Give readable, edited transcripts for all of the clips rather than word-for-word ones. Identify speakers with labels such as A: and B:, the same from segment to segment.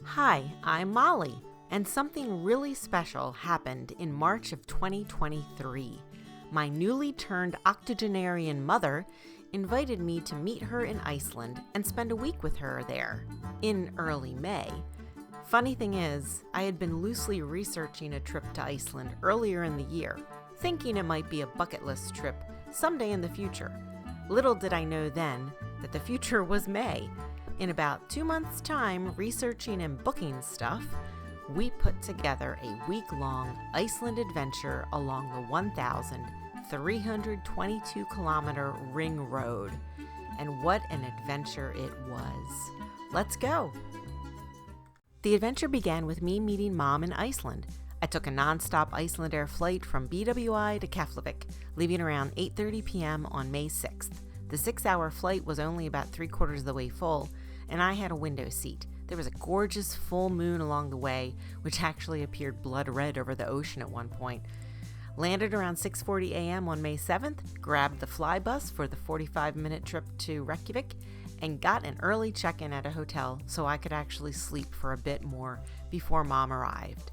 A: Hi, I'm Molly, and something really special happened in March of 2023. My newly turned octogenarian mother invited me to meet her in Iceland and spend a week with her there in early May. Funny thing is, I had been loosely researching a trip to Iceland earlier in the year, thinking it might be a bucket list trip someday in the future. Little did I know then that the future was May. In about 2 months' time, researching and booking stuff, we put together a week-long Iceland adventure along the 1,322-kilometer ring road. And what an adventure it was. Let's go! The adventure began with me meeting Mom in Iceland. I took a non-stop Icelandair flight from BWI to Keflavik, leaving around 8:30 p.m. on May 6th. The 6-hour flight was only about 3/4 of the way full, and I had a window seat. There was a gorgeous full moon along the way, which actually appeared blood red over the ocean at one point. Landed around 6:40 a.m. on May 7th, grabbed the fly bus for the 45-minute trip to Reykjavik, and got an early check-in at a hotel so I could actually sleep for a bit more before Mom arrived.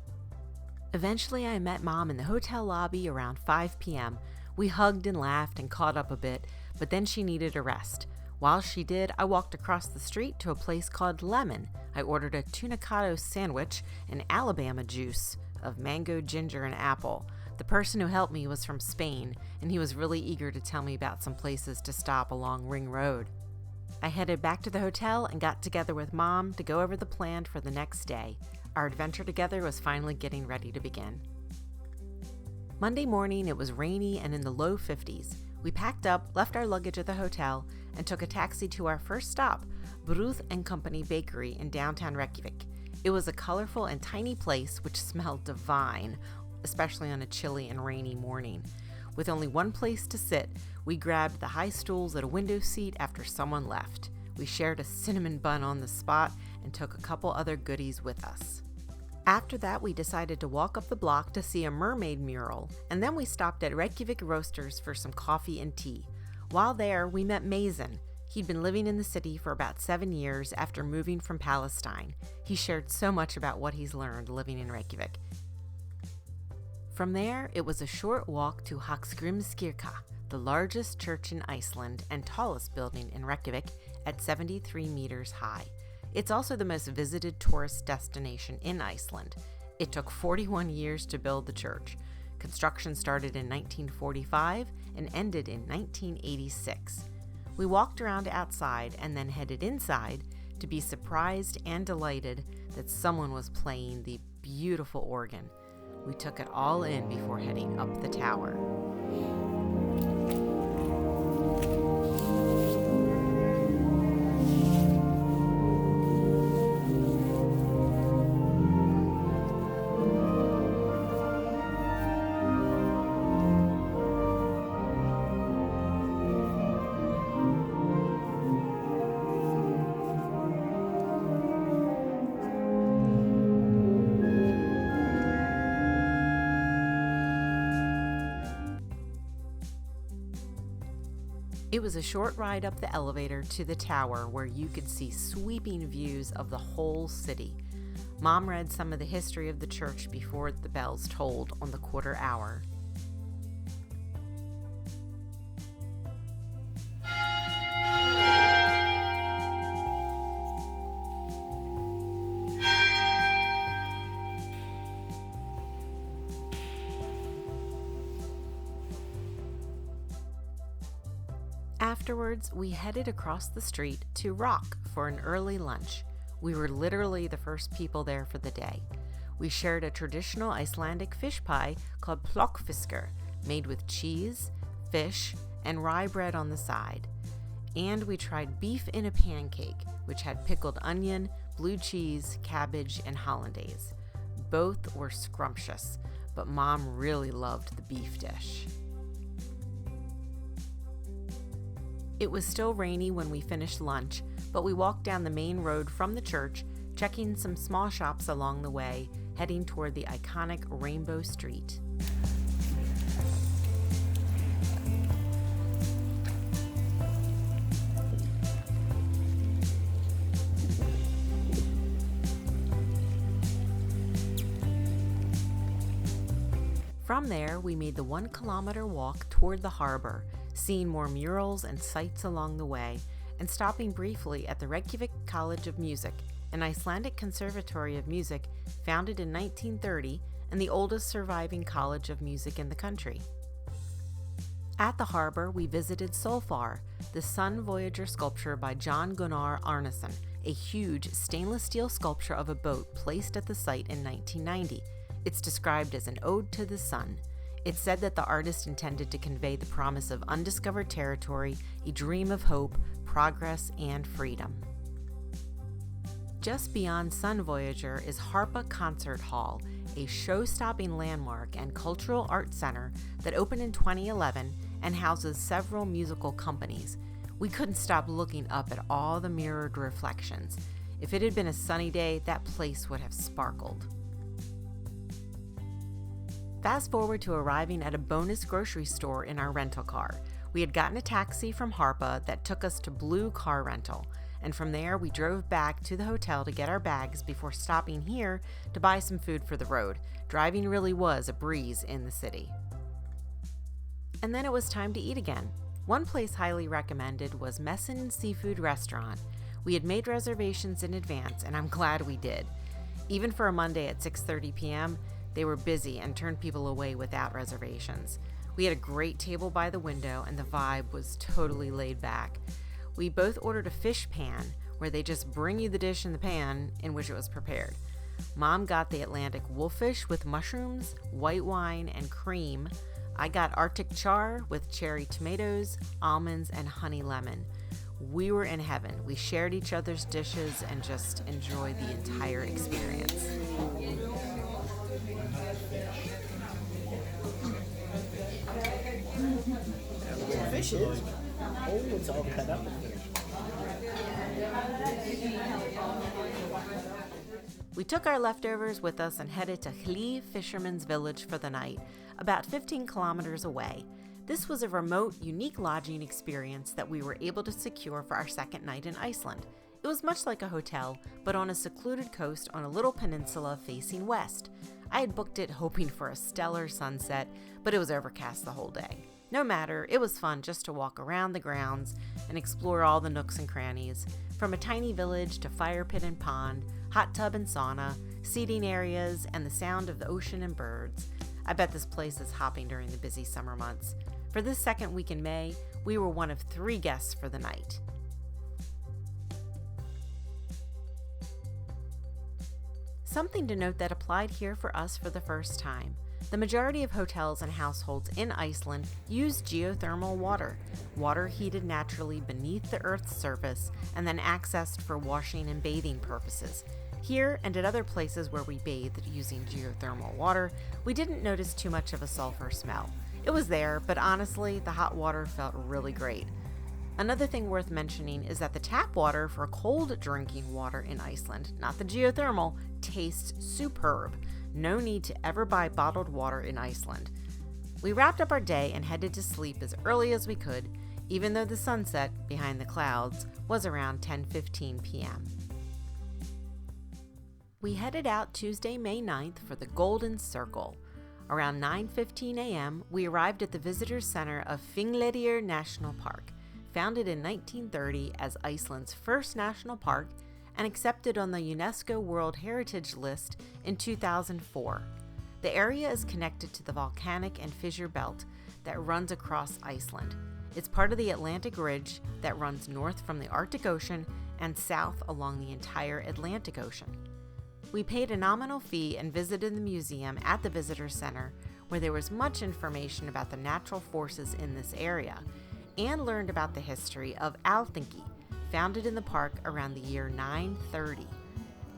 A: Eventually, I met Mom in the hotel lobby around 5 p.m. We hugged and laughed and caught up a bit, but then she needed a rest. While she did, I walked across the street to a place called Lemon. I ordered a tunicado sandwich and Alabama juice of mango, ginger, and apple. The person who helped me was from Spain, and he was really eager to tell me about some places to stop along Ring Road. I headed back to the hotel and got together with Mom to go over the plan for the next day. Our adventure together was finally getting ready to begin. Monday morning, it was rainy and in the low 50s. We packed up, left our luggage at the hotel, and took a taxi to our first stop, Brüð & Company Bakery in downtown Reykjavik. It was a colorful and tiny place which smelled divine, especially on a chilly and rainy morning. With only one place to sit, we grabbed the high stools at a window seat after someone left. We shared a cinnamon bun on the spot and took a couple other goodies with us. After that, we decided to walk up the block to see a mermaid mural, and then we stopped at Reykjavik Roasters for some coffee and tea. While there, we met Mason. He'd been living in the city for about 7 years after moving from Palestine. He shared so much about what he's learned living in Reykjavik. From there, it was a short walk to Hallgrímskirkja, the largest church in Iceland and tallest building in Reykjavik at 73 meters high. It's also the most visited tourist destination in Iceland. It took 41 years to build the church. Construction started in 1945 and ended in 1986. We walked around outside and then headed inside to be surprised and delighted that someone was playing the beautiful organ. We took it all in before heading up the tower. It was a short ride up the elevator to the tower where you could see sweeping views of the whole city. Mom read some of the history of the church before the bells tolled on the quarter hour. Afterwards, we headed across the street to Rock for an early lunch. We were literally the first people there for the day. We shared a traditional Icelandic fish pie called plokkfiskar, made with cheese, fish, and rye bread on the side. And we tried beef in a pancake, which had pickled onion, blue cheese, cabbage, and hollandaise. Both were scrumptious, but Mom really loved the beef dish. It was still rainy when we finished lunch, but we walked down the main road from the church, checking some small shops along the way, heading toward the iconic Rainbow Street. From there, we made the 1 kilometer walk toward the harbor, seeing more murals and sights along the way, and stopping briefly at the Reykjavik College of Music, an Icelandic conservatory of music founded in 1930 and the oldest surviving college of music in the country. At the harbor, we visited Solfar, the Sun Voyager sculpture by John Gunnar Arneson, a huge stainless steel sculpture of a boat placed at the site in 1990. It's described as an ode to the sun. It's said that the artist intended to convey the promise of undiscovered territory, a dream of hope, progress, and freedom. Just beyond Sun Voyager is Harpa Concert Hall, a show-stopping landmark and cultural arts center that opened in 2011 and houses several musical companies. We couldn't stop looking up at all the mirrored reflections. If it had been a sunny day, that place would have sparkled. Fast forward to arriving at a bonus grocery store in our rental car. We had gotten a taxi from Harpa that took us to Blue Car Rental, and from there we drove back to the hotel to get our bags before stopping here to buy some food for the road. Driving really was a breeze in the city. And then it was time to eat again. One place highly recommended was Messin Seafood Restaurant. We had made reservations in advance, and I'm glad we did. Even for a Monday at 6:30 p.m., they were busy and turned people away without reservations. We had a great table by the window, and the vibe was totally laid back. We both ordered a fish pan, where they just bring you the dish in the pan in which it was prepared. Mom got the Atlantic wolffish with mushrooms, white wine, and cream. I got Arctic char with cherry tomatoes, almonds, and honey lemon. We were in heaven. We shared each other's dishes and just enjoyed the entire experience.
B: Fish is. Oh, it's all cut up in here.
A: We took our leftovers with us and headed to Hlíð Fisherman's Village for the night, about 15 kilometers away. This was a remote, unique lodging experience that we were able to secure for our second night in Iceland. It was much like a hotel, but on a secluded coast on a little peninsula facing west. I had booked it hoping for a stellar sunset, but it was overcast the whole day. No matter, it was fun just to walk around the grounds and explore all the nooks and crannies, from a tiny village to fire pit and pond, hot tub and sauna, seating areas, and the sound of the ocean and birds. I bet this place is hopping during the busy summer months. For this second week in May, we were one of 3 guests for the night. Something to note that applied here for us for the first time. The majority of hotels and households in Iceland use geothermal water, water heated naturally beneath the Earth's surface and then accessed for washing and bathing purposes. Here and at other places where we bathed using geothermal water, we didn't notice too much of a sulfur smell. It was there, but honestly, the hot water felt really great. Another thing worth mentioning is that the tap water for cold drinking water in Iceland, not the geothermal, tastes superb. No need to ever buy bottled water in Iceland. We wrapped up our day and headed to sleep as early as we could, even though the sunset, behind the clouds, was around 10:15 p.m. We headed out Tuesday, May 9th for the Golden Circle. Around 9:15 a.m., we arrived at the Visitor Center of Þingvellir National Park, founded in 1930 as Iceland's first national park and accepted on the UNESCO World Heritage List in 2004. The area is connected to the volcanic and fissure belt that runs across Iceland. It's part of the Atlantic Ridge that runs north from the Arctic Ocean and south along the entire Atlantic Ocean. We paid a nominal fee and visited the museum at the Visitor Center, where there was much information about the natural forces in this area, and learned about the history of Alþingi, founded in the park around the year 930.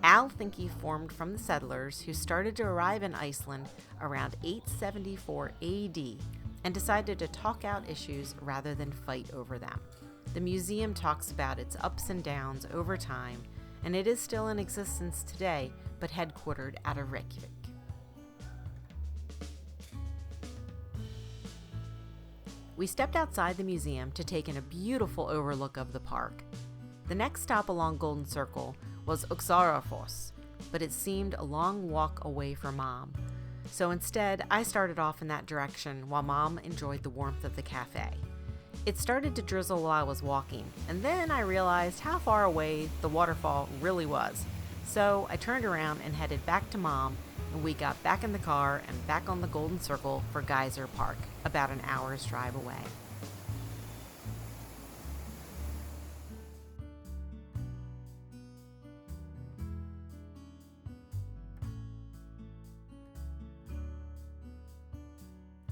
A: Alþingi formed from the settlers who started to arrive in Iceland around 874 AD and decided to talk out issues rather than fight over them. The museum talks about its ups and downs over time, and it is still in existence today, but headquartered out of Reykjavik. We stepped outside the museum to take in a beautiful overlook of the park. The next stop along Golden Circle was Uxarafoss, but it seemed a long walk away for Mom. So instead, I started off in that direction while Mom enjoyed the warmth of the cafe. It started to drizzle while I was walking, and then I realized how far away the waterfall really was. So I turned around and headed back to Mom, and we got back in the car and back on the Golden Circle for Geyser Park, about an hour's drive away.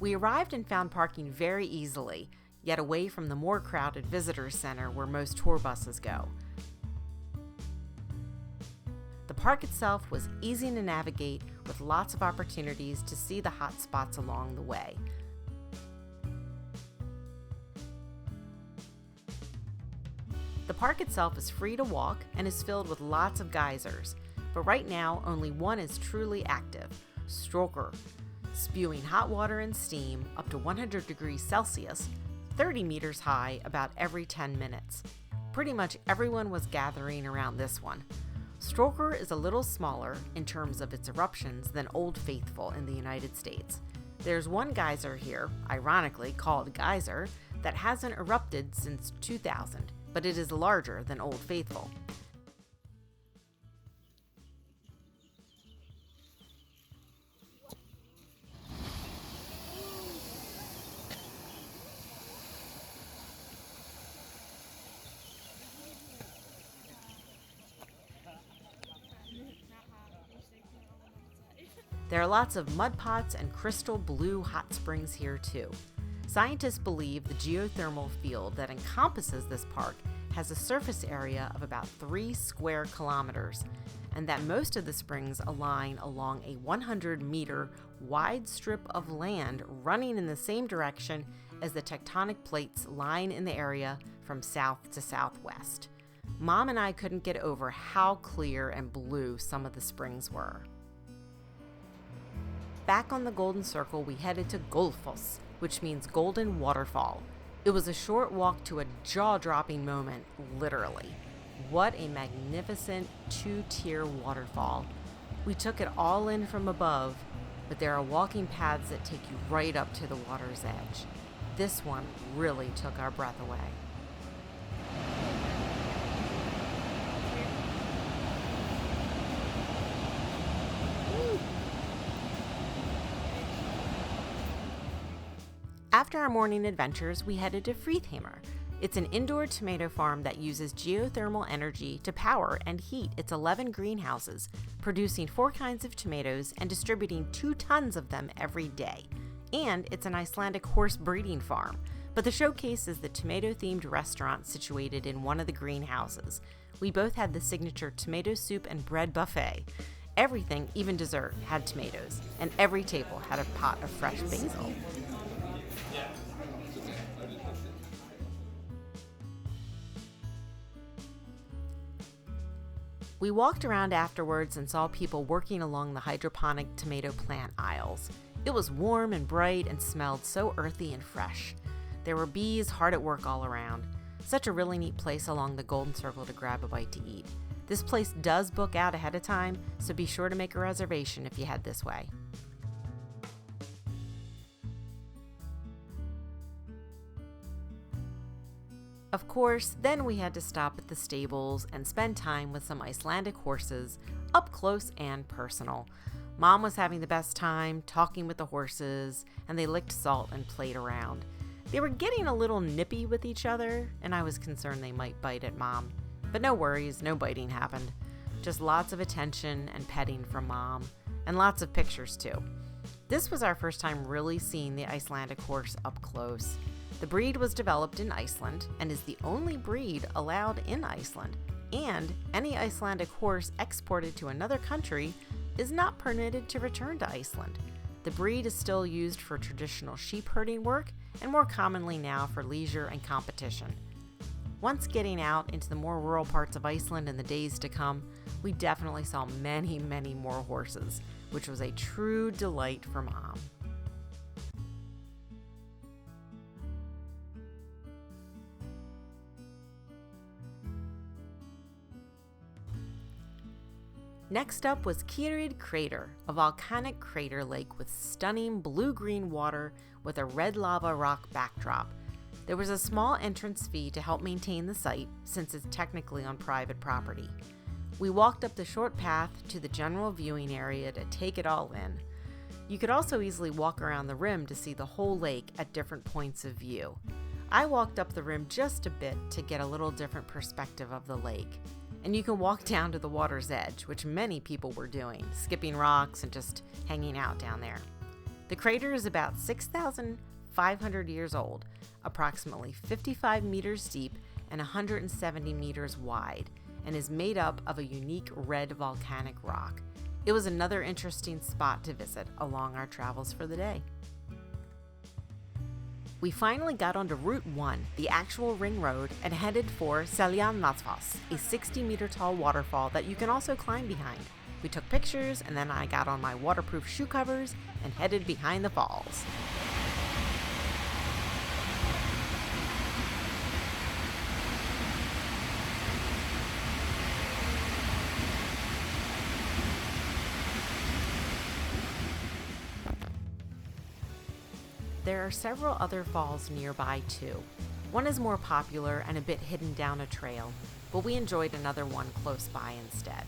A: We arrived and found parking very easily, yet away from the more crowded visitors center where most tour buses go. The park itself was easy to navigate with lots of opportunities to see the hot spots along the way. The park itself is free to walk and is filled with lots of geysers, but right now only one is truly active, Stroker, spewing hot water and steam up to 100 degrees Celsius, 30 meters high about every 10 minutes. Pretty much everyone was gathering around this one. Stroker is a little smaller in terms of its eruptions than Old Faithful in the United States. There's one geyser here, ironically called Geyser, that hasn't erupted since 2000, but it is larger than Old Faithful. There are lots of mud pots and crystal blue hot springs here too. Scientists believe the geothermal field that encompasses this park has a surface area of about 3 square kilometers, and that most of the springs align along a 100-meter wide strip of land running in the same direction as the tectonic plates lying in the area from south to southwest. Mom and I couldn't get over how clear and blue some of the springs were. Back on the Golden Circle, we headed to Gullfoss, which means Golden Waterfall. It was a short walk to a jaw-dropping moment, literally. What a magnificent 2-tier waterfall. We took it all in from above, but there are walking paths that take you right up to the water's edge. This one really took our breath away. After our morning adventures, we headed to Friedhammer. It's an indoor tomato farm that uses geothermal energy to power and heat its 11 greenhouses, producing 4 kinds of tomatoes and distributing 2 tons of them every day. And it's an Icelandic horse breeding farm, but the showcase is the tomato-themed restaurant situated in one of the greenhouses. We both had the signature tomato soup and bread buffet. Everything, even dessert, had tomatoes, and every table had a pot of fresh basil. We walked around afterwards and saw people working along the hydroponic tomato plant aisles. It was warm and bright and smelled so earthy and fresh. There were bees hard at work all around. Such a really neat place along the Golden Circle to grab a bite to eat. This place does book out ahead of time, so be sure to make a reservation if you head this way. Of course, then we had to stop at the stables and spend time with some Icelandic horses, up close and personal. Mom was having the best time talking with the horses, and they licked salt and played around. They were getting a little nippy with each other, and I was concerned they might bite at Mom. But no worries, no biting happened. Just lots of attention and petting from Mom, and lots of pictures too. This was our first time really seeing the Icelandic horse up close. The breed was developed in Iceland and is the only breed allowed in Iceland, and any Icelandic horse exported to another country is not permitted to return to Iceland. The breed is still used for traditional sheep herding work and more commonly now for leisure and competition. Once getting out into the more rural parts of Iceland in the days to come, we definitely saw many, many more horses, which was a true delight for Mom. Next up was Kirid Crater, a volcanic crater lake with stunning blue-green water with a red lava rock backdrop. There was a small entrance fee to help maintain the site, since it's technically on private property. We walked up the short path to the general viewing area to take it all in. You could also easily walk around the rim to see the whole lake at different points of view. I walked up the rim just a bit to get a little different perspective of the lake. And you can walk down to the water's edge, which many people were doing, skipping rocks and just hanging out down there. The crater is about 6,500 years old, approximately 55 meters deep and 170 meters wide, and is made up of a unique red volcanic rock. It was another interesting spot to visit along our travels for the day. We finally got onto Route 1, the actual ring road, and headed for silliness, a 60-meter tall waterfall that you can also climb behind. We took pictures, and then I got on my waterproof shoe covers and headed behind the falls. There are several other falls nearby too. One is more popular and a bit hidden down a trail, but we enjoyed another one close by instead.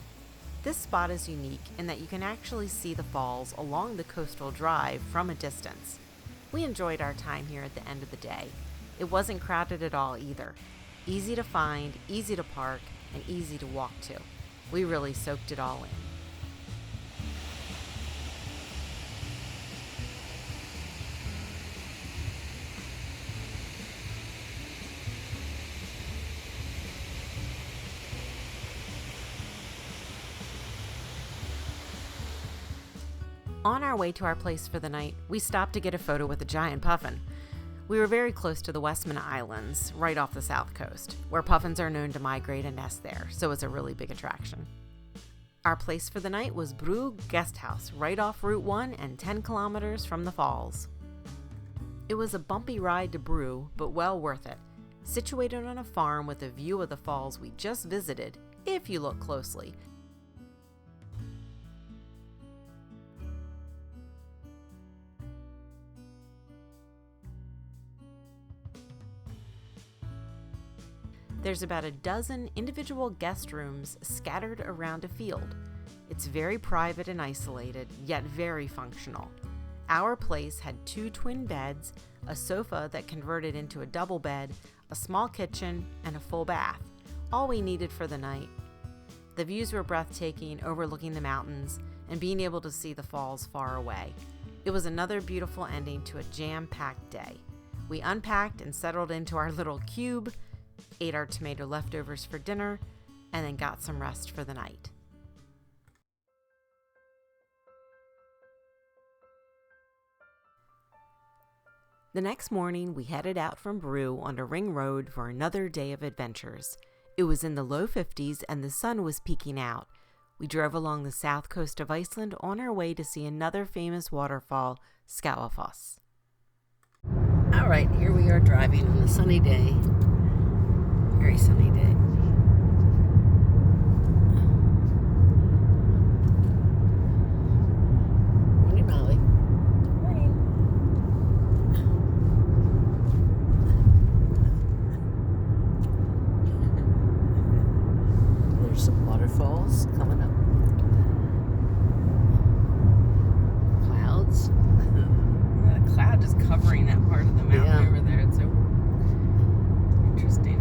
A: This spot is unique in that you can actually see the falls along the coastal drive from a distance. We enjoyed our time here at the end of the day. It wasn't crowded at all either. Easy to find, easy to park, and easy to walk to. We really soaked it all in. On our way to our place for the night, we stopped to get a photo with a giant puffin. We were very close to the Westman Islands, right off the south coast, where puffins are known to migrate and nest there, so it's a really big attraction. Our place for the night was Brugge Guest House, right off Route 1 and 10 kilometers from the falls. It was a bumpy ride to Brugge, but well worth it. Situated on a farm with a view of the falls we just visited, if you look closely. There's about a dozen individual guest rooms scattered around a field. It's very private and isolated, yet very functional. Our place had 2 twin beds, a sofa that converted into a double bed, a small kitchen, and a full bath. All we needed for the night. The views were breathtaking, overlooking the mountains, and being able to see the falls far away. It was another beautiful ending to a jam-packed day. We unpacked and settled into our little cube, ate our tomato leftovers for dinner, and then got some rest for the night. The next morning, we headed out from Brugge onto Ring Road for another day of adventures. It was in the low 50s and the sun was peeking out. We drove along the south coast of Iceland on our way to see another famous waterfall, Skagafoss.
B: All right, here we are driving on a sunny day. Very sunny day. Morning, Molly. Morning. There's some waterfalls coming up. Clouds.
A: The cloud is covering that part of the mountain over there. It's so interesting.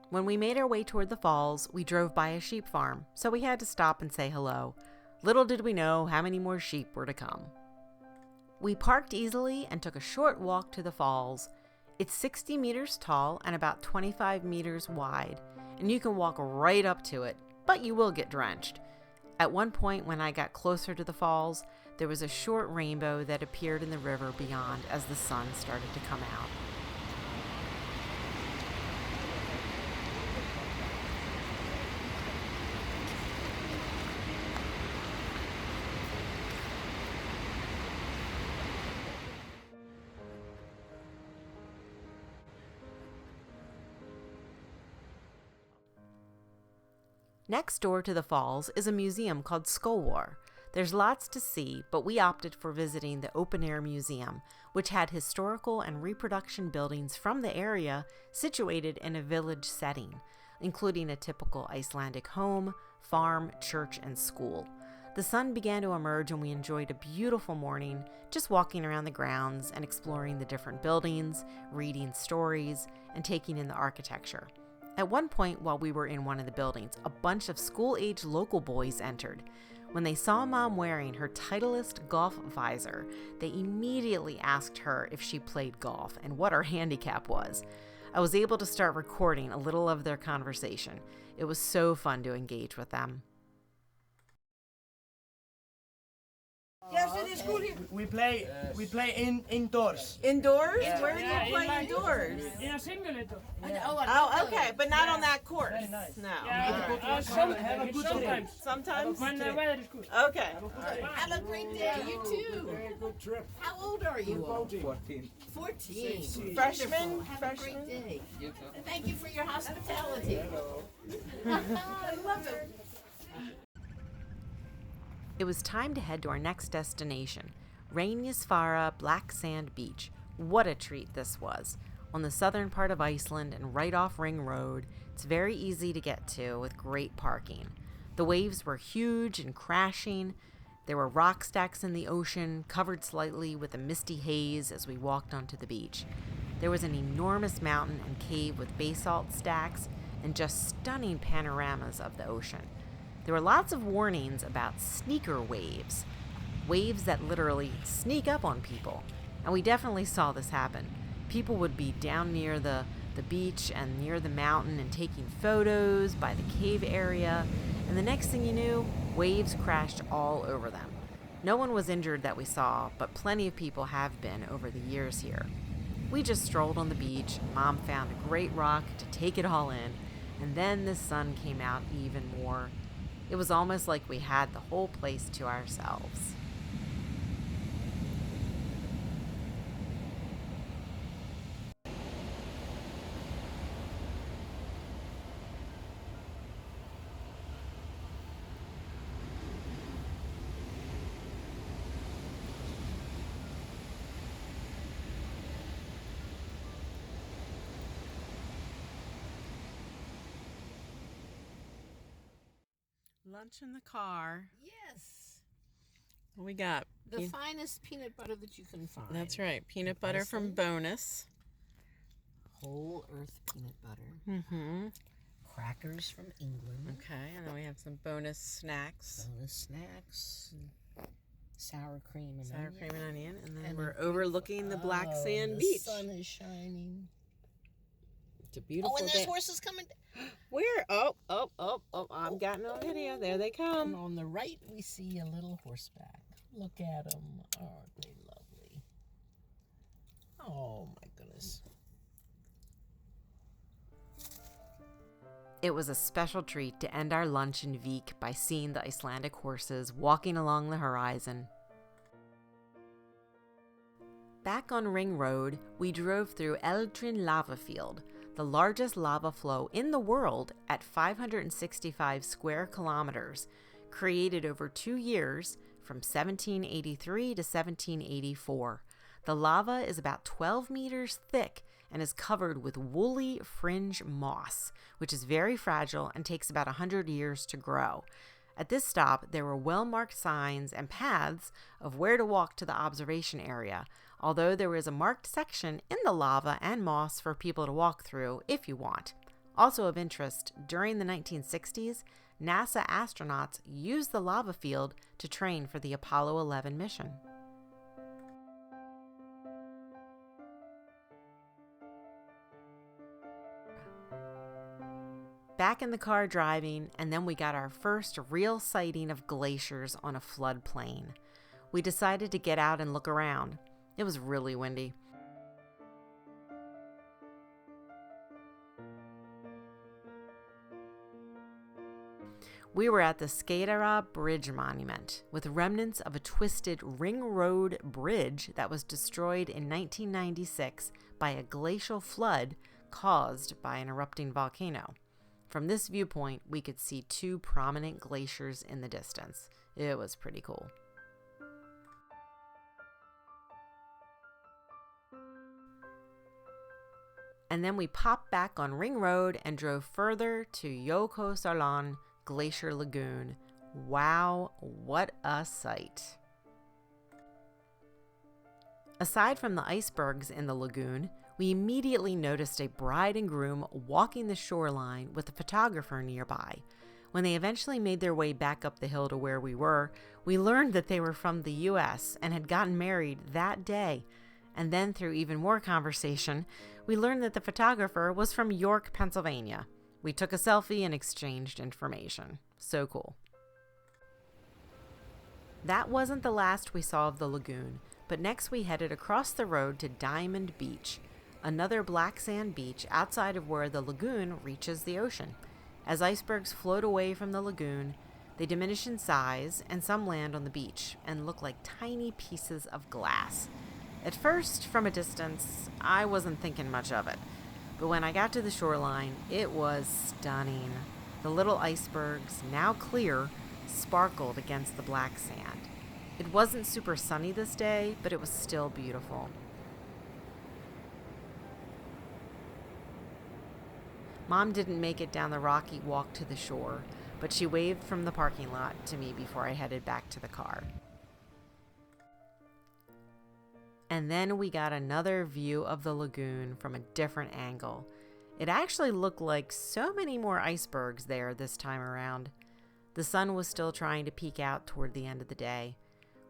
A: When we made our way toward the falls, we drove by a sheep farm, so we had to stop and say hello. Little did we know how many more sheep were to come. We parked easily and took a short walk to the falls. It's 60 meters tall and about 25 meters wide, and you can walk right up to it, but you will get drenched. At one point, when I got closer to the falls, there was a short rainbow that appeared in the river beyond as the sun started to come out. Next door to the falls is a museum called Skolwar. There's lots to see, but we opted for visiting the open-air museum, which had historical and reproduction buildings from the area situated in a village setting, including a typical Icelandic home, farm, church, and school. The sun began to emerge and we enjoyed a beautiful morning, just walking around the grounds and exploring the different buildings, reading stories, and taking in the architecture. At one point while we were in one of the buildings, a bunch of school-age local boys entered. When they saw Mom wearing her Titleist golf visor, they immediately asked her if she played golf and what her handicap was. I was able to start recording a little of their conversation. It was so fun to engage with them.
C: Yes, it is cool here.
D: We play indoors.
C: Indoors? Where do you play indoors?
E: In a simulator.
C: Oh, okay, but not on that course. No.
E: Sometimes.
C: Sometimes?
E: When the weather is good.
C: Okay.
F: Have a great day, you too.
D: Very good trip.
F: How old are you all?
D: 14.
F: 14.
C: Freshman?
F: Wonderful. Have a
C: Freshman?
F: great day. And thank you for your hospitality. I love it.
A: It was time to head to our next destination, Reynisfara Black Sand Beach. What a treat this was. On the southern part of Iceland and right off Ring Road, it's very easy to get to with great parking. The waves were huge and crashing. There were rock stacks in the ocean, covered slightly with a misty haze as we walked onto the beach. There was an enormous mountain and cave with basalt stacks and just stunning panoramas of the ocean. There were lots of warnings about sneaker waves, waves that literally sneak up on people. And we definitely saw this happen. People would be down near the beach and near the mountain and taking photos by the cave area. And the next thing you knew, waves crashed all over them. No one was injured that we saw, but plenty of people have been over the years here. We just strolled on the beach. Mom found a great rock to take it all in. And then the sun came out even more. It was almost like we had the whole place to ourselves.
C: Lunch in the car.
F: Yes.
C: What we got?
F: The finest peanut butter that you can find.
C: That's right. Peanut butter from
F: Iceland.
C: Bonus.
F: Whole earth peanut butter.
C: Mm-hmm.
F: Crackers from England.
C: Okay, and then we have some bonus snacks.
F: Bonus snacks. Sour cream and
C: Sour
F: onion.
C: cream and onion. And then
F: And
C: we're overlooking the black
F: Oh,
C: sand
F: the
C: beach.
F: sun is shining.
C: It's a beautiful
F: Oh, and there's
C: day.
F: horses coming.
C: Where? Oh, I've gotten on video. There they
F: And
C: come.
F: on the right, we see a little horseback. Look at them. Aren't they lovely? Oh, my goodness.
A: It was a special treat to end our lunch in Vik by seeing the Icelandic horses walking along the horizon. Back on Ring Road, we drove through Eldrin Lava Field, the largest lava flow in the world at 565 square kilometers, created over 2 years from 1783 to 1784. The lava is about 12 meters thick and is covered with woolly fringe moss, which is very fragile and takes about 100 years to grow. At this stop, there were well-marked signs and paths of where to walk to the observation area, although there is a marked section in the lava and moss for people to walk through if you want. Also of interest, during the 1960s, NASA astronauts used the lava field to train for the Apollo 11 mission. Back in the car driving, and then we got our first real sighting of glaciers on a floodplain. We decided to get out and look around. It was really windy. We were at the Skeiðará Bridge Monument, with remnants of a twisted Ring Road bridge that was destroyed in 1996 by a glacial flood caused by an erupting volcano. From this viewpoint, we could see 2 prominent glaciers in the distance. It was pretty cool. And then we popped back on Ring Road and drove further to Yokosalan Glacier Lagoon. Wow, what a sight! Aside from the icebergs in the lagoon, we immediately noticed a bride and groom walking the shoreline with a photographer nearby. When they eventually made their way back up the hill to where we were, we learned that they were from the US and had gotten married that day. And then through even more conversation, we learned that the photographer was from York, Pennsylvania. We took a selfie and exchanged information. So cool. That wasn't the last we saw of the lagoon, but next we headed across the road to Diamond Beach, another black sand beach outside of where the lagoon reaches the ocean. As icebergs float away from the lagoon, they diminish in size and some land on the beach and look like tiny pieces of glass. At first, from a distance, I wasn't thinking much of it, but when I got to the shoreline, it was stunning. The little icebergs, now clear, sparkled against the black sand. It wasn't super sunny this day, but it was still beautiful. Mom didn't make it down the rocky walk to the shore, but she waved from the parking lot to me before I headed back to the car. And then we got another view of the lagoon from a different angle. It actually looked like so many more icebergs there this time around. The sun was still trying to peek out toward the end of the day.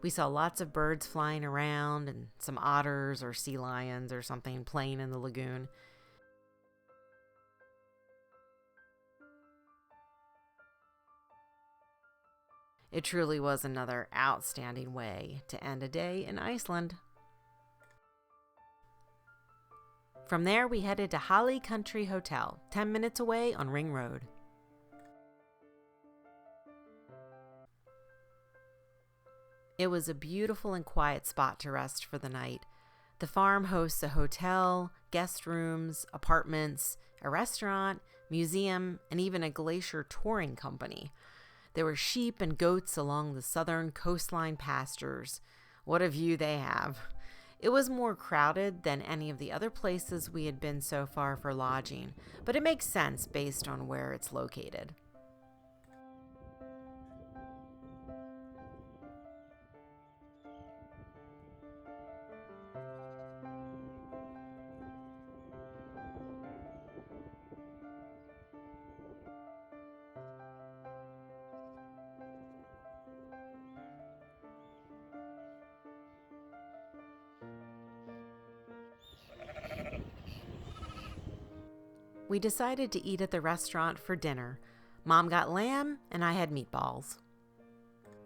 A: We saw lots of birds flying around and some otters or sea lions or something playing in the lagoon. It truly was another outstanding way to end a day in Iceland. From there, we headed to Holly Country Hotel, 10 minutes away on Ring Road. It was a beautiful and quiet spot to rest for the night. The farm hosts a hotel, guest rooms, apartments, a restaurant, museum, and even a glacier touring company. There were sheep and goats along the southern coastline pastures. What a view they have. It was more crowded than any of the other places we had been so far for lodging, but it makes sense based on where it's located. We decided to eat at the restaurant for dinner. Mom got lamb and I had meatballs.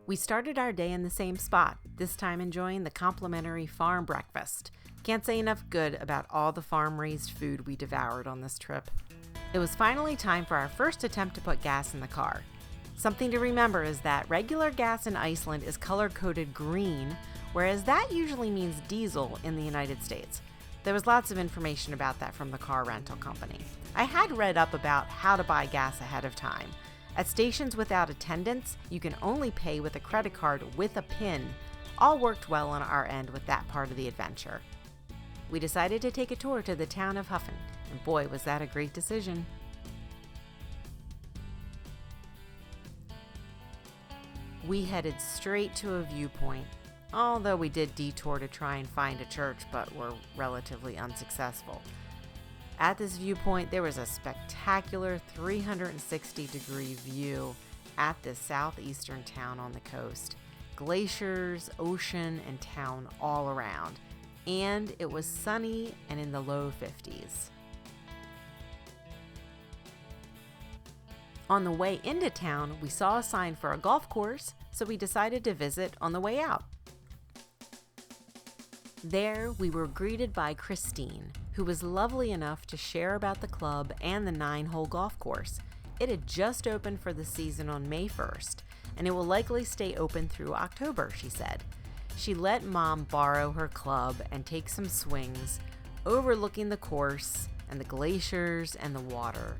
A: We started our day in the same spot, this time enjoying the complimentary farm breakfast. Can't say enough good about all the farm-raised food we devoured on this trip. It was finally time for our first attempt to put gas in the car. Something to remember is that regular gas in Iceland is color-coded green, whereas that usually means diesel in the United States. There was lots of information about that from the car rental company. I had read up about how to buy gas ahead of time. At stations without attendants, you can only pay with a credit card with a PIN. All worked well on our end with that part of the adventure. We decided to take a tour to the town of Huffin, and boy, was that a great decision. We headed straight to a viewpoint, although we did detour to try and find a church, but were relatively unsuccessful. At this viewpoint, there was a spectacular 360-degree view at this southeastern town on the coast. Glaciers, ocean, and town all around. And it was sunny and in the low 50s. On the way into town, we saw a sign for a golf course, so we decided to visit on the way out. There, we were greeted by Christine, who was lovely enough to share about the club and the 9-hole golf course. It had just opened for the season on May 1st, and it will likely stay open through October, she said. She let Mom borrow her club and take some swings, overlooking the course and the glaciers and the water.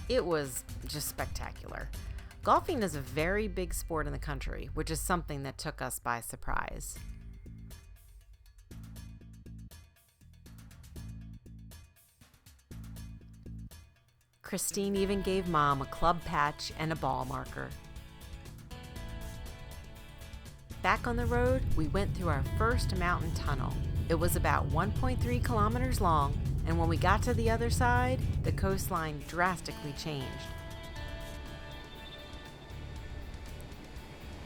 A: It was just spectacular. Golfing is a very big sport in the country, which is something that took us by surprise. Christine even gave Mom a club patch and a ball marker. Back on the road, we went through our first mountain tunnel. It was about 1.3 kilometers long, and when we got to the other side, the coastline drastically changed.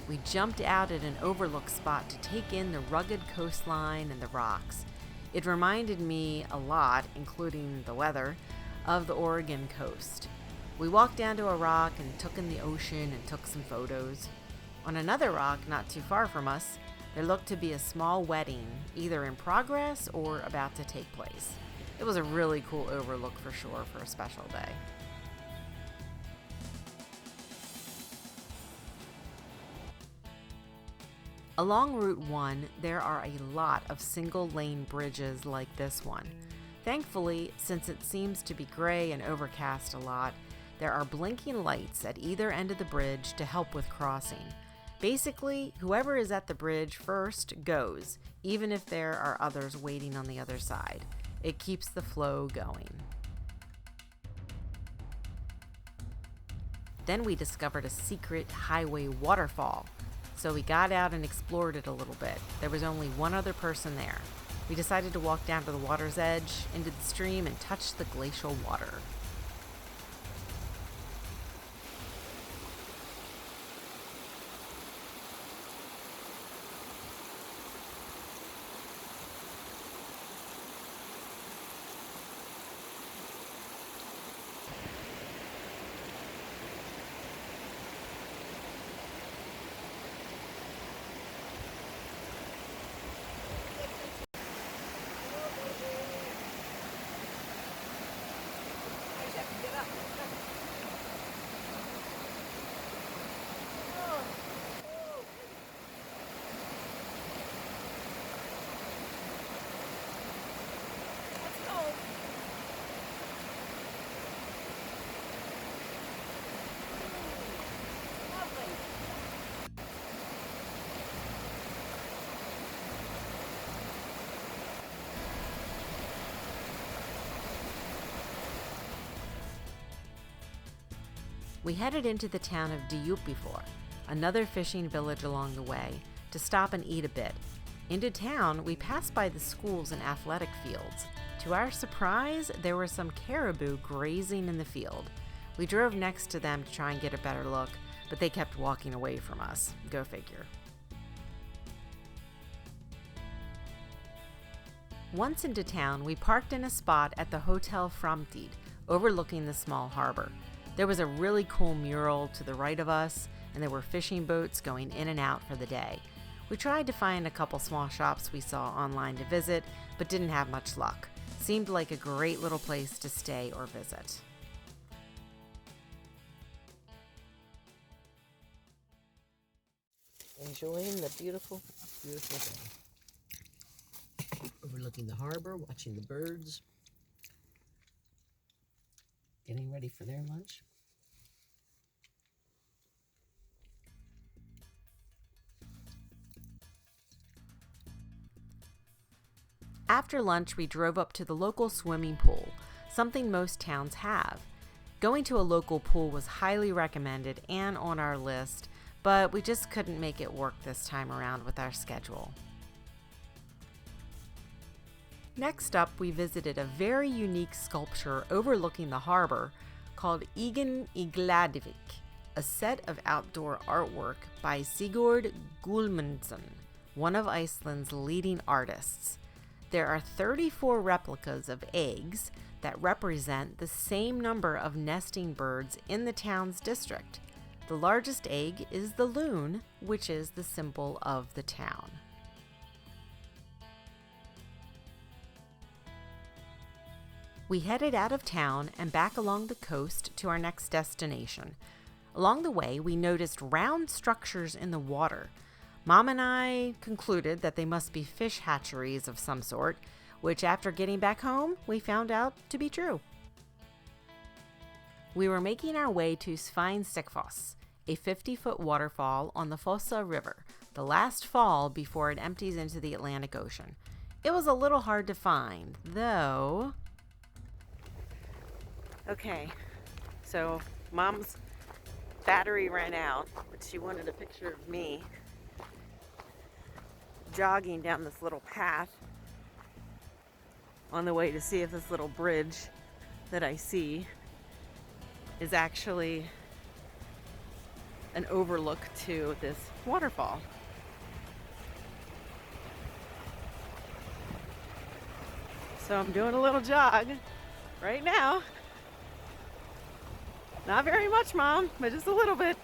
A: We jumped out at an overlook spot to take in the rugged coastline and the rocks. It reminded me a lot, including the weather, of the Oregon coast. We walked down to a rock and took in the ocean and took some photos. On another rock, not too far from us, there looked to be a small wedding, either in progress or about to take place. It was a really cool overlook for sure for a special day. Along Route 1, there are a lot of single-lane bridges like this one. Thankfully, since it seems to be gray and overcast a lot, there are blinking lights at either end of the bridge to help with crossing. Basically, whoever is at the bridge first goes, even if there are others waiting on the other side. It keeps the flow going. Then we discovered a secret highway waterfall. So we got out and explored it a little bit. There was only one other person there. We decided to walk down to the water's edge, into the stream, and touch the glacial water. We headed into the town of Diupifor, another fishing village along the way, to stop and eat a bit. Into town, we passed by the schools and athletic fields. To our surprise, there were some caribou grazing in the field. We drove next to them to try and get a better look, but they kept walking away from us. Go figure. Once into town, we parked in a spot at the Hotel Framtid, overlooking the small harbor. There was a really cool mural to the right of us, and there were fishing boats going in and out for the day. We tried to find a couple small shops we saw online to visit, but didn't have much luck. Seemed like a great little place to stay or visit.
B: Enjoying the beautiful, beautiful day. Overlooking the harbor, watching the birds. Getting ready for their lunch.
A: After lunch, we drove up to the local swimming pool, something most towns have. Going to a local pool was highly recommended and on our list, but we just couldn't make it work this time around with our schedule. Next up, we visited a very unique sculpture overlooking the harbor called Egen Igladivik, a set of outdoor artwork by Sigurd Gulmundsson, one of Iceland's leading artists. There are 34 replicas of eggs that represent the same number of nesting birds in the town's district. The largest egg is the loon, which is the symbol of the town. We headed out of town and back along the coast to our next destination. Along the way, we noticed round structures in the water. Mom and I concluded that they must be fish hatcheries of some sort, which after getting back home, we found out to be true. We were making our way to Sveinstickfoss, a 50-foot waterfall on the Fossa River, the last fall before it empties into the Atlantic Ocean. It was a little hard to find, though. Okay, so Mom's battery ran out, but she wanted a picture of me jogging down this little path on the way to see if this little bridge that I see is actually an overlook to this waterfall. So I'm doing a little jog right now. Not very much, Mom, but just a little bit.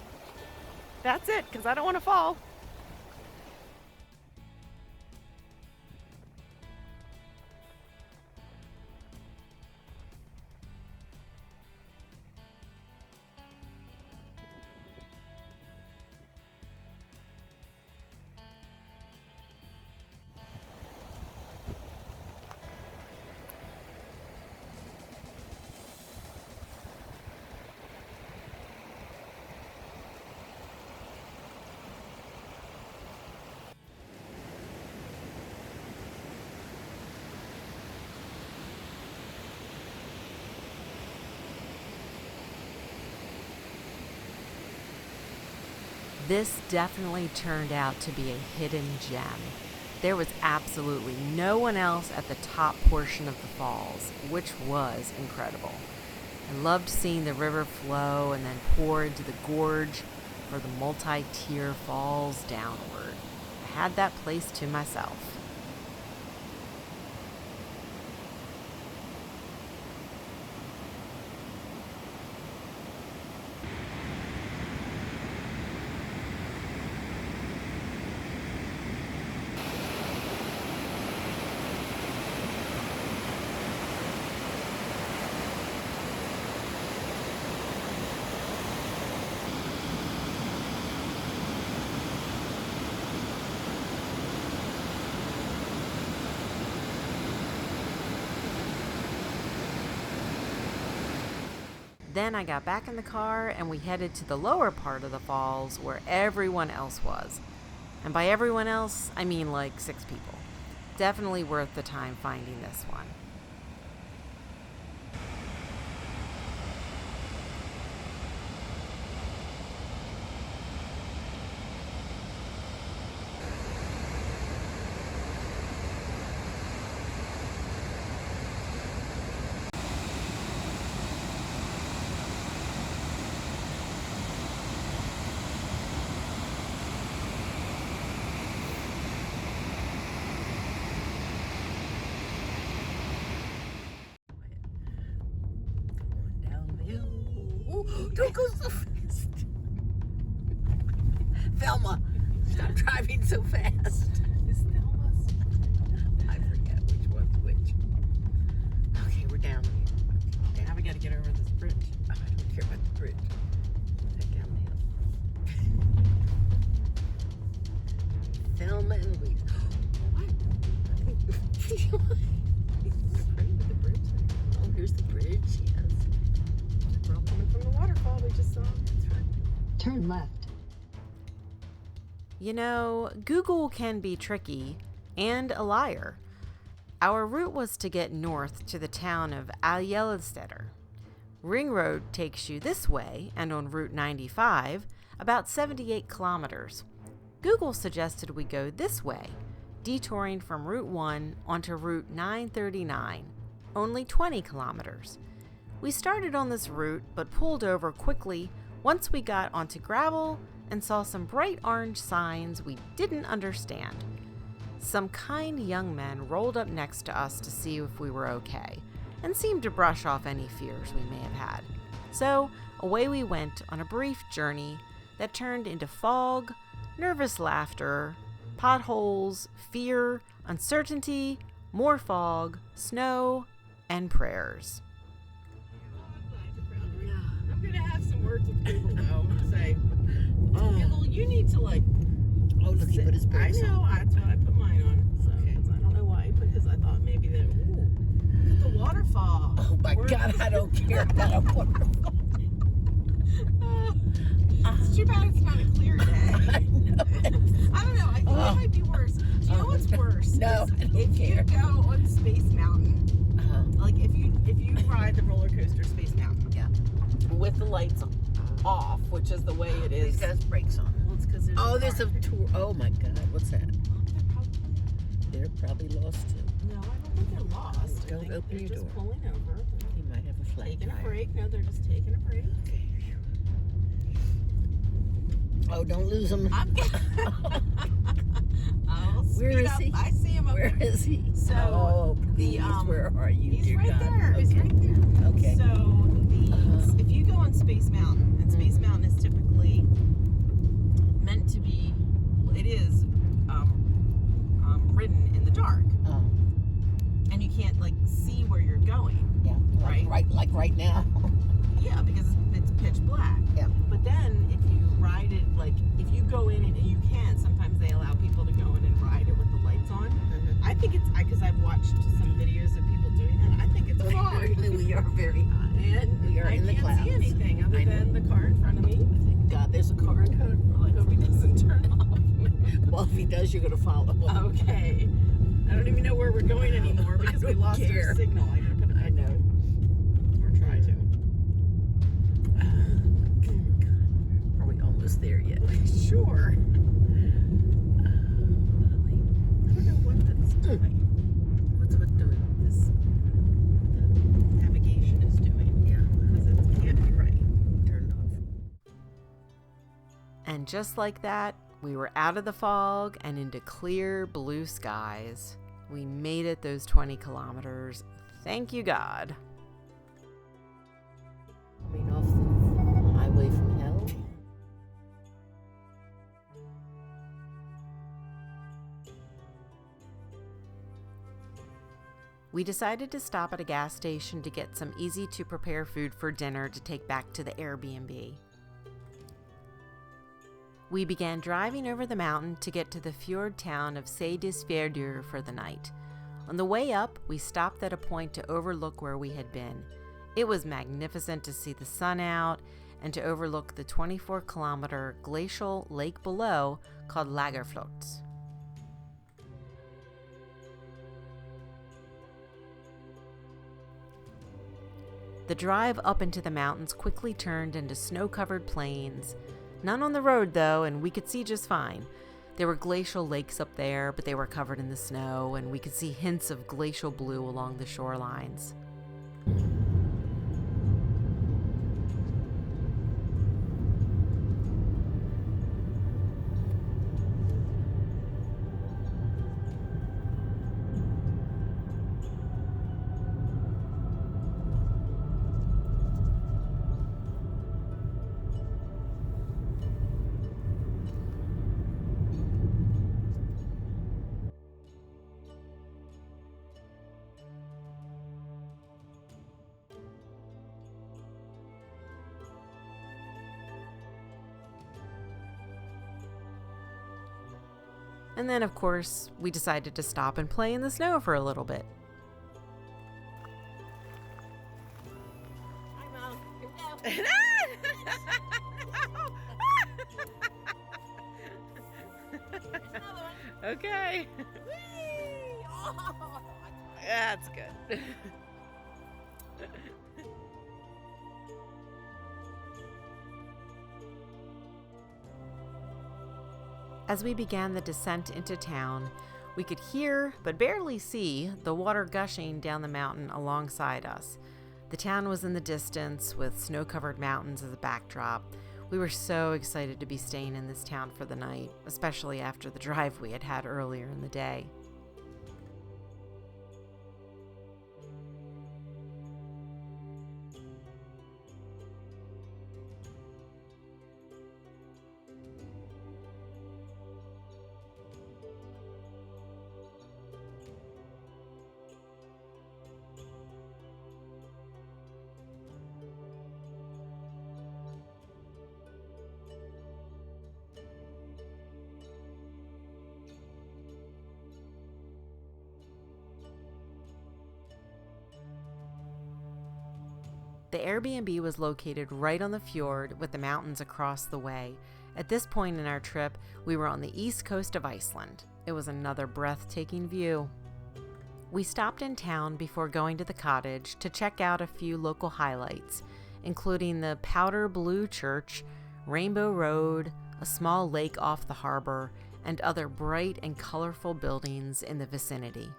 A: That's it, because I don't want to fall. This definitely turned out to be a hidden gem. There was absolutely no one else at the top portion of the falls, which was incredible. I loved seeing the river flow and then pour into the gorge for the multi-tier falls downward. I had that place to myself. Then I got back in the car and we headed to the lower part of the falls where everyone else was. And by everyone else, I mean like 6 people. Definitely worth the time finding this one.
F: Don't go so fast. Velma, stop driving so fast. Is Velma's? I forget which one's which. Okay, we're down. Okay, now we gotta get over this bridge. Oh, I don't care about the bridge. Head down the hill. Velma and Louise. What? You're afraid of the bridge? Oh, here's the bridge. Yes. We're all coming from the waterfall we just saw. That's right. Turn left.
A: You know, Google can be tricky and a liar. Our route was to get north to the town of Aljellesteder. Ring Road takes you this way, and on Route 95, about 78 kilometers. Google suggested we go this way, detouring from Route 1 onto Route 939, only 20 kilometers. We started on this route but pulled over quickly once we got onto gravel and saw some bright orange signs we didn't understand. Some kind young men rolled up next to us to see if we were okay and seemed to brush off any fears we may have had. So away we went on a brief journey that turned into fog, nervous laughter, potholes, fear, uncertainty, more fog, snow, and prayers.
F: I'm gonna have some words with Google though. Say, Google, you need to like. Oh, look, he put his brakes on. I know. That's what I put mine on. So, okay. I don't know why he put his. I thought maybe that. Ooh, look at the waterfall. Oh my God! I don't care about a waterfall. It's too bad it's not a clear day. I know. I don't know. I think it might be worse. Do you know what's worse?
B: No, I don't
F: if
B: care.
F: you go on Space Mountain, like if you ride the roller coaster Space Mountain,
B: Yeah.
F: with the lights off, which is the way it is.
B: It has brakes on.
F: Well, it's because
B: There's a tour. Oh my God, what's that?
F: They're probably,
B: They're probably lost too.
F: no, I don't think they're lost.
B: Don't
F: I think
B: open
F: they're
B: your
F: just
B: door.
F: pulling over.
B: He might have a flat
F: Taking a
B: tire.
F: break. No, they're just taking a break.
B: Oh, don't lose him.
F: I'll
B: Where
F: speed
B: is
F: up.
B: he?
F: I see him up
B: Where
F: there.
B: is he?
F: So,
B: oh,
F: the,
B: please, where are you,
F: He's
B: dear
F: right
B: God?
F: there. He's
B: Okay.
F: right there.
B: Okay.
F: So if you go on Space Mountain, and Space Mountain is typically meant to be, it is ridden in the dark, and you can't like see where you're going.
B: Yeah. Like right now.
F: Yeah, because it's pitch black.
B: Yeah.
F: But then if you ride it, like if you go in and you can, sometimes they allow people to go in and ride it with the lights on.
B: Mm-hmm.
F: I think it's because I've watched some videos of people doing that. I think it's fun.
B: We are very high.
F: And
B: We are
F: I
B: in the
F: can't
B: clouds.
F: see anything other
B: I know.
F: than the car in front of me.
B: Thank God, there's a car in front.
F: Well, I hope he doesn't turn off.
B: Well, if he does, you're gonna follow him.
F: Okay. I don't even know where we're going anymore because we
B: don't
F: lost
B: care.
F: our signal. I gotta put it back.
B: I know.
F: Or try to.
B: Are we almost there yet?
F: Sure. I don't know what that's doing.
B: What's what doing?
F: This the navigation is doing.
B: Yeah.
F: Because it can't be right.
B: Turned off.
A: And just like that, we were out of the fog and into clear blue skies. We made it those 20 kilometers. Thank you, God.
B: Coming off the highway from hell.
A: We decided to stop at a gas station to get some easy to prepare food for dinner to take back to the Airbnb. We began driving over the mountain to get to the fjord town of Seydisfjordur for the night. On the way up, we stopped at a point to overlook where we had been. It was magnificent to see the sun out and to overlook the 24-kilometer glacial lake below called Lagerflot. The drive up into the mountains quickly turned into snow-covered plains. None on the road, though, and we could see just fine. There were glacial lakes up there, but they were covered in the snow, and we could see hints of glacial blue along the shorelines. And then, of course, we decided to stop and play in the snow for a little bit.
F: Hi, Mom. Here we go.
A: Okay.
F: Whee! Oh,
A: That's good. As we began the descent into town, we could hear, but barely see, the water gushing down the mountain alongside us. The town was in the distance, with snow-covered mountains as a backdrop. We were so excited to be staying in this town for the night, especially after the drive we had had earlier in the day. The Airbnb was located right on the fjord with the mountains across the way. At this point in our trip, we were on the east coast of Iceland. It was another breathtaking view. We stopped in town before going to the cottage to check out a few local highlights, including the Powder Blue Church, Rainbow Road, a small lake off the harbor, and other bright and colorful buildings in the vicinity.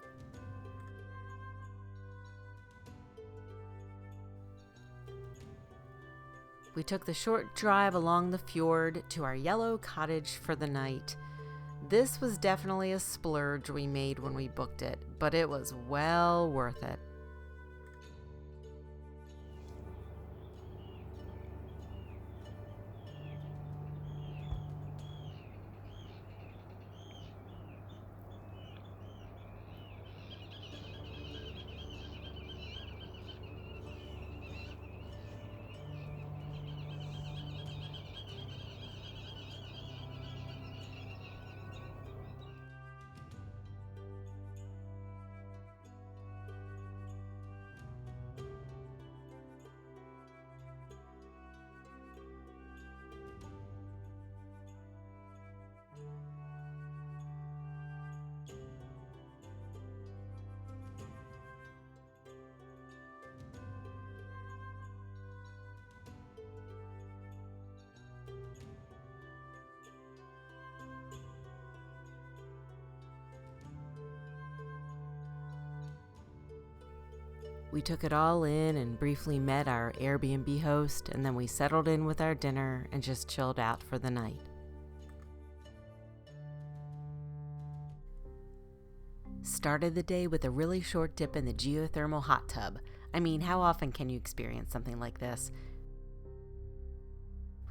A: We took the short drive along the fjord to our yellow cottage for the night. This was definitely a splurge we made when we booked it, but it was well worth it. We took it all in and briefly met our Airbnb host, and then we settled in with our dinner and just chilled out for the night. Started the day with a really short dip in the geothermal hot tub. I mean, how often can you experience something like this?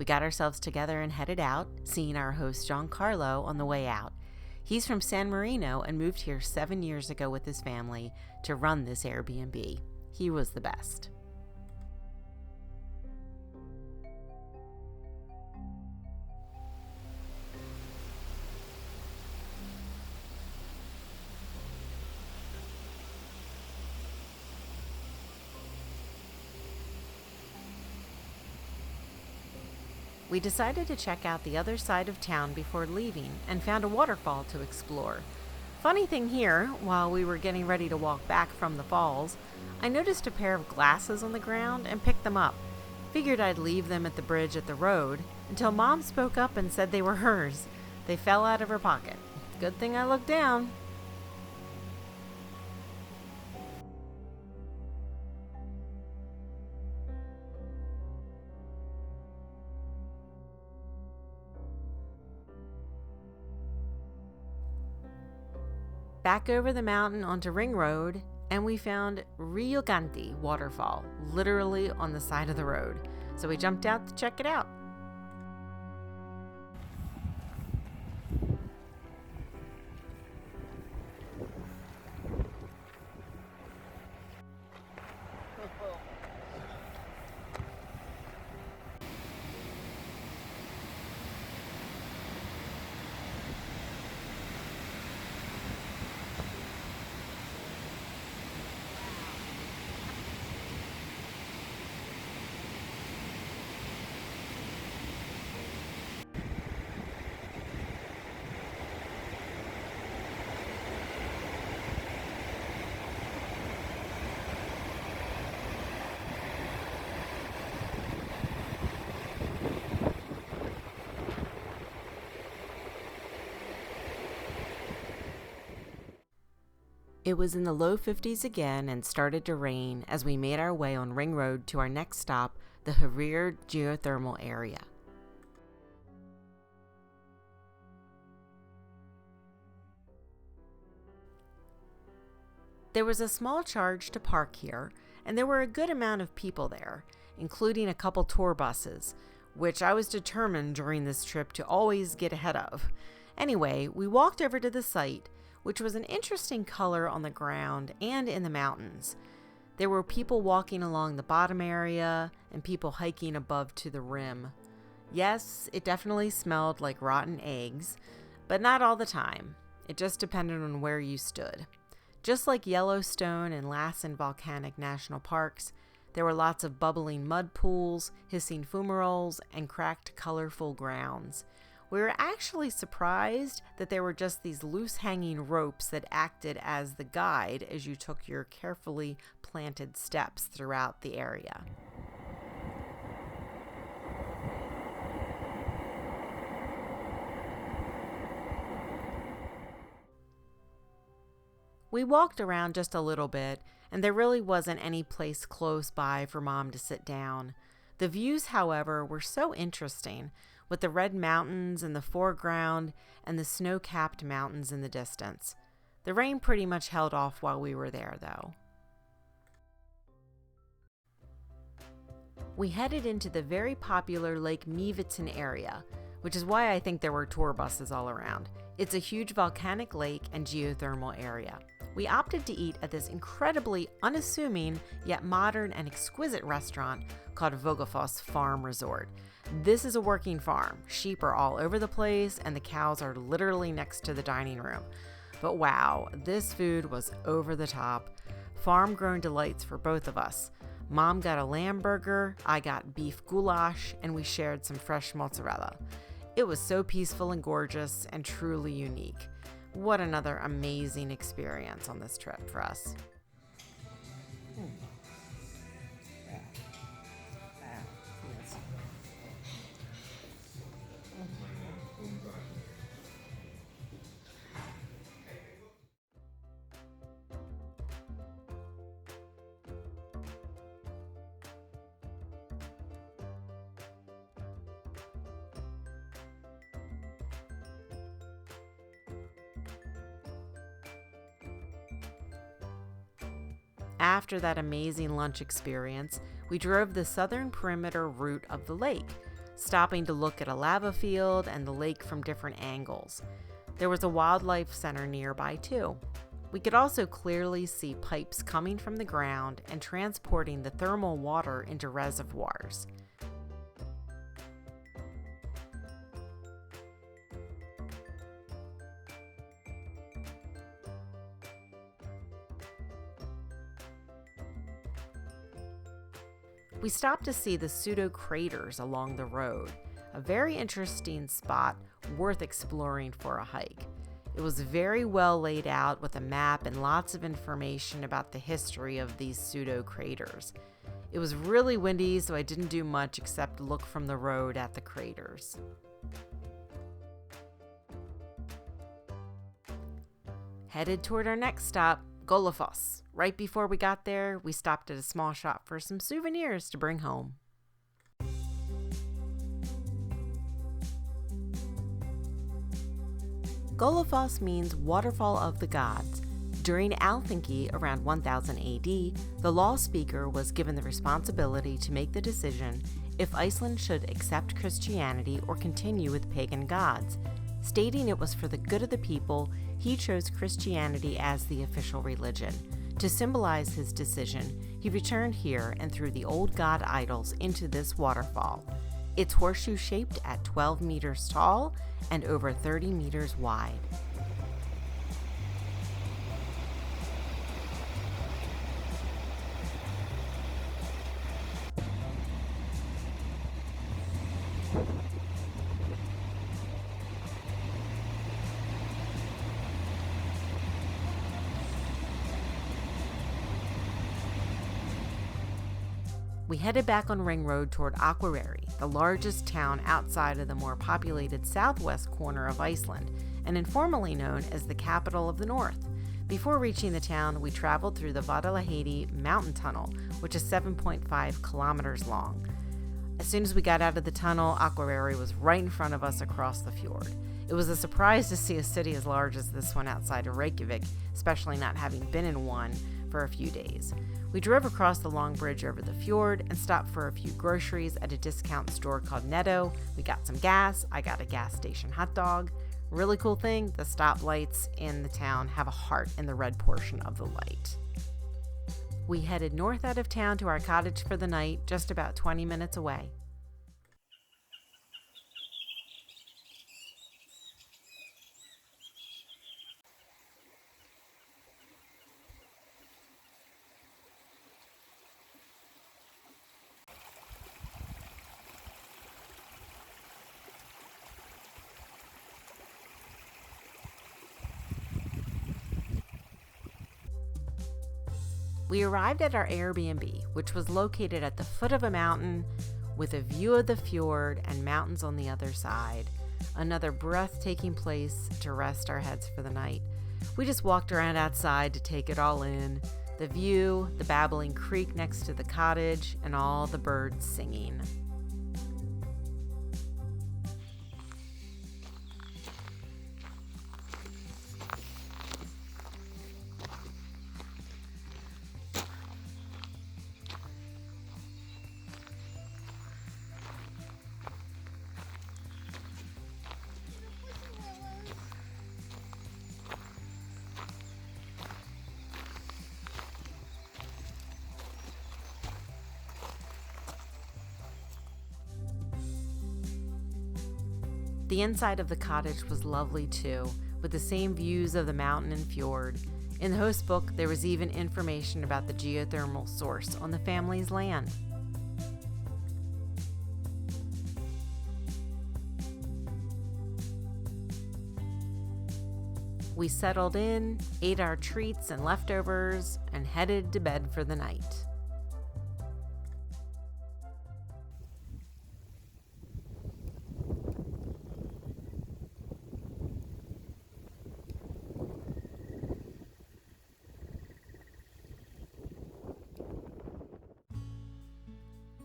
A: We got ourselves together and headed out, seeing our host Giancarlo on the way out. He's from San Marino and moved here 7 years ago with his family to run this Airbnb. He was the best. We decided to check out the other side of town before leaving and found a waterfall to explore. Funny thing here, while we were getting ready to walk back from the falls, I noticed a pair of glasses on the ground and picked them up. Figured I'd leave them at the bridge at the road until Mom spoke up and said they were hers. They fell out of her pocket. Good thing I looked down. Back over the mountain onto Ring Road, and we found Rioganti waterfall, literally on the side of the road. So we jumped out to check it out. It was in the low 50s again and started to rain as we made our way on Ring Road to our next stop, the Harir geothermal area. There was a small charge to park here, and there were a good amount of people there, including a couple tour buses, which I was determined during this trip to always get ahead of. Anyway, we walked over to the site, which was an interesting color on the ground and in the mountains. There were people walking along the bottom area and people hiking above to the rim. Yes, it definitely smelled like rotten eggs, but not all the time. It just depended on where you stood. Just like Yellowstone and Lassen Volcanic National Parks, There were lots of bubbling mud pools, hissing fumaroles, and cracked, colorful grounds. We were actually surprised that there were just these loose hanging ropes that acted as the guide as you took your carefully planted steps throughout the area. We walked around just a little bit, and there really wasn't any place close by for Mom to sit down. The views, however, were so interesting, with the red mountains in the foreground and the snow-capped mountains in the distance. The rain pretty much held off while we were there, though. We headed into the very popular Lake Mjövatn area, which is why I think there were tour buses all around. It's a huge volcanic lake and geothermal area. We opted to eat at this incredibly unassuming yet modern and exquisite restaurant called Vogelfoss Farm Resort. This is a working farm. Sheep are all over the place and the cows are literally next to the dining room. But wow, this food was over the top. Farm-grown delights for both of us. Mom got a lamb burger, I got beef goulash, and we shared some fresh mozzarella. It was so peaceful and gorgeous and truly unique. What another amazing experience on this trip for us. After that amazing lunch experience, we drove the southern perimeter route of the lake, stopping to look at a lava field and the lake from different angles. There was a wildlife center nearby too. We could also clearly see pipes coming from the ground and transporting the thermal water into reservoirs. We stopped to see the pseudo craters along the road, a very interesting spot worth exploring for a hike. It was very well laid out with a map and lots of information about the history of these pseudo craters. It was really windy, so I didn't do much except look from the road at the craters. Headed toward our next stop, Gollafoss. Right before we got there, we stopped at a small shop for some souvenirs to bring home. Gollafoss means waterfall of the gods. During Althingi around 1000 AD, the law speaker was given the responsibility to make the decision if Iceland should accept Christianity or continue with pagan gods. Stating it was for the good of the people, he chose Christianity as the official religion. To symbolize his decision, he returned here and threw the old god idols into this waterfall. It's horseshoe-shaped at 12 meters tall and over 30 meters wide. We headed back on Ring Road toward Akureyri, the largest town outside of the more populated southwest corner of Iceland, and informally known as the capital of the north. Before reaching the town, we traveled through the Vaðalaheiði mountain tunnel, which is 7.5 kilometers long. As soon as we got out of the tunnel, Akureyri was right in front of us across the fjord. It was a surprise to see a city as large as this one outside of Reykjavik, especially not having been in one for a few days. We drove across the long bridge over the fjord and stopped for a few groceries at a discount store called Netto. We got some gas. I got a gas station hot dog. Really cool thing, the stoplights in the town have a heart in the red portion of the light. We headed north out of town to our cottage for the night, just about 20 minutes away. We arrived at our Airbnb, which was located at the foot of a mountain with a view of the fjord and mountains on the other side. Another breathtaking place to rest our heads for the night. We just walked around outside to take it all in. The view, the babbling creek next to the cottage, and all the birds singing. The inside of the cottage was lovely too, with the same views of the mountain and fjord. In the host book, there was even information about the geothermal source on the family's land. We settled in, ate our treats and leftovers, and headed to bed for the night.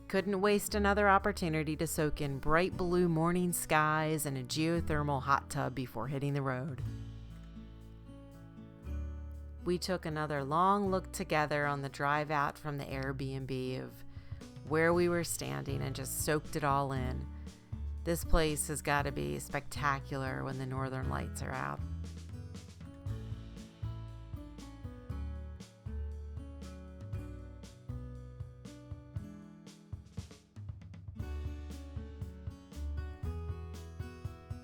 A: Couldn't waste another opportunity to soak in bright blue morning skies and a geothermal hot tub before hitting the road. We took another long look together on the drive out from the Airbnb of where we were standing and just soaked it all in. This place has got to be spectacular when the northern lights are out.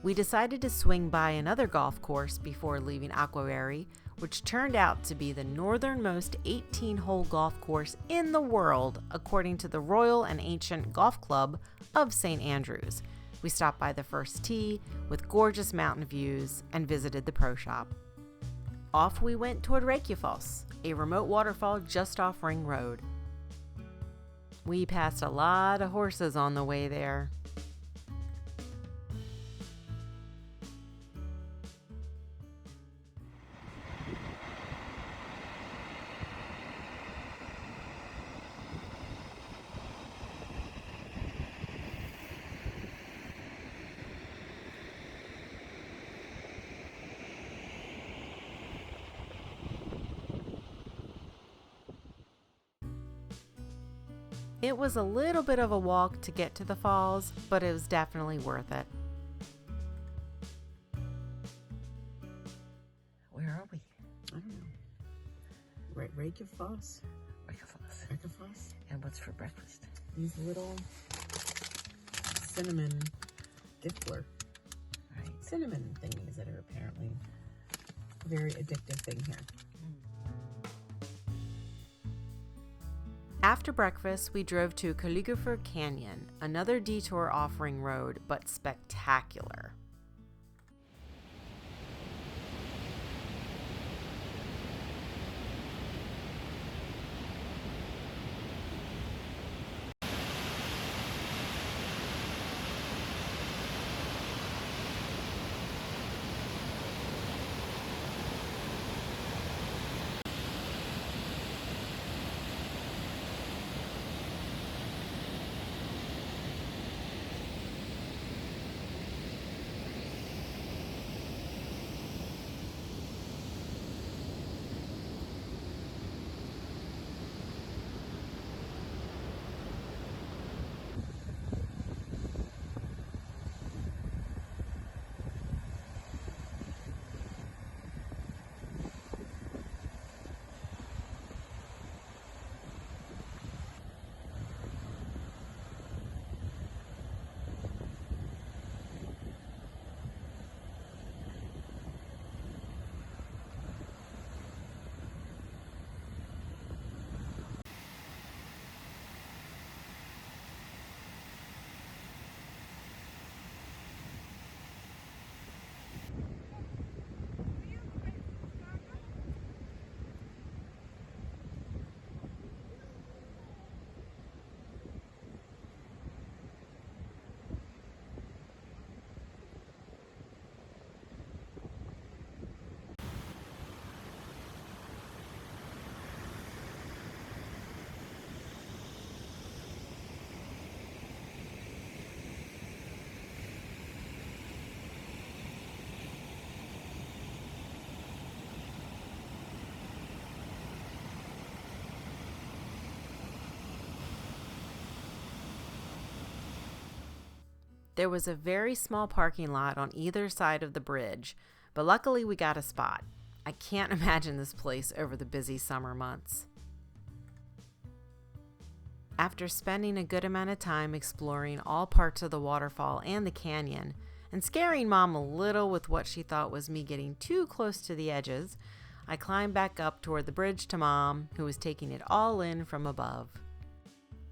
A: We decided to swing by another golf course before leaving Aquarary, which turned out to be the northernmost 18-hole golf course in the world, according to the Royal and Ancient Golf Club of St. Andrews. We stopped by the first tee with gorgeous mountain views and visited the pro shop. Off we went toward Reykjafos, a remote waterfall just off Ring Road. We passed a lot of horses on the way there. It was a little bit of a walk to get to the falls, but it was definitely worth it.
F: Where are we?
B: I don't know. Right, Reykjafos? Reykjafos?
F: And what's for breakfast?
B: These little cinnamon giffler.
F: Right.
B: Cinnamon thingies that are apparently a very addictive thing here.
A: After breakfast, we drove to Calligrapher Canyon, another detour off Ring Road, but spectacular. There was a very small parking lot on either side of the bridge, but luckily we got a spot. I can't imagine this place over the busy summer months. After spending a good amount of time exploring all parts of the waterfall and the canyon, and scaring Mom a little with what she thought was me getting too close to the edges, I climbed back up toward the bridge to Mom, who was taking it all in from above.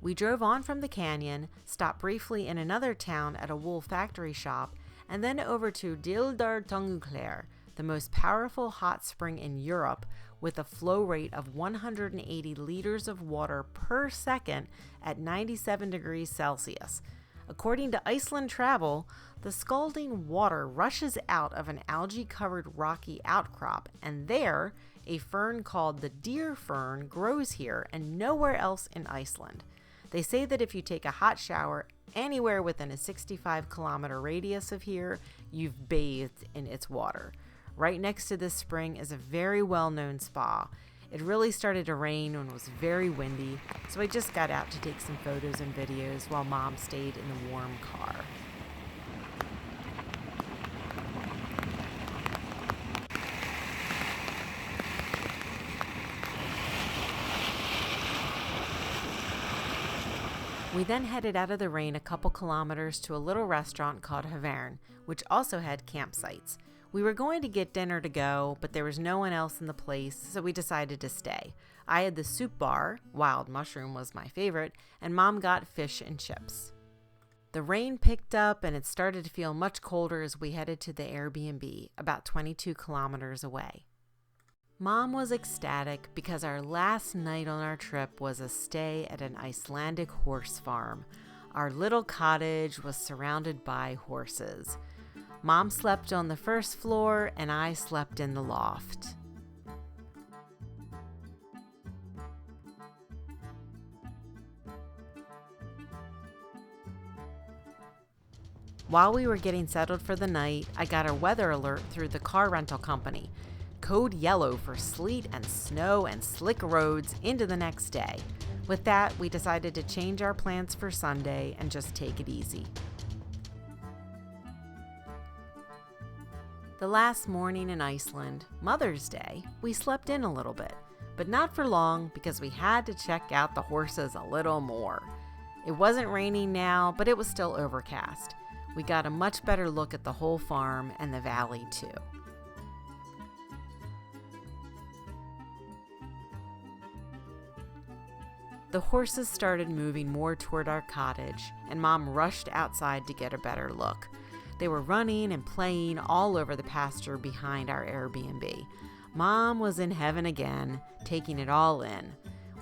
A: We drove on from the canyon, stopped briefly in another town at a wool factory shop, and then over to Dildar Tungukler, the most powerful hot spring in Europe, with a flow rate of 180 liters of water per second at 97 degrees Celsius. According to Iceland Travel, the scalding water rushes out of an algae-covered rocky outcrop, and there, a fern called the deer fern grows here and nowhere else in Iceland. They say that if you take a hot shower anywhere within a 65-kilometer radius of here, you've bathed in its water. Right next to this spring is a very well-known spa. It really started to rain and was very windy, so I just got out to take some photos and videos while Mom stayed in the warm car. We then headed out of the rain a couple kilometers to a little restaurant called Havern, which also had campsites. We were going to get dinner to go, but there was no one else in the place, so we decided to stay. I had the soup bar, wild mushroom was my favorite, and Mom got fish and chips. The rain picked up and it started to feel much colder as we headed to the Airbnb, about 22 kilometers away. Mom was ecstatic because our last night on our trip was a stay at an Icelandic horse farm. Our little cottage was surrounded by horses. Mom slept on the first floor and I slept in the loft. While we were getting settled for the night, I got a weather alert through the car rental company. Code yellow for sleet and snow and slick roads into the next day. With that, we decided to change our plans for Sunday and just take it easy. The last morning in Iceland, Mother's Day, we slept in a little bit, but not for long because we had to check out the horses a little more. It wasn't raining now, but it was still overcast. We got a much better look at the whole farm and the valley too. The horses started moving more toward our cottage, and Mom rushed outside to get a better look. They were running and playing all over the pasture behind our Airbnb. Mom was in heaven again, taking it all in.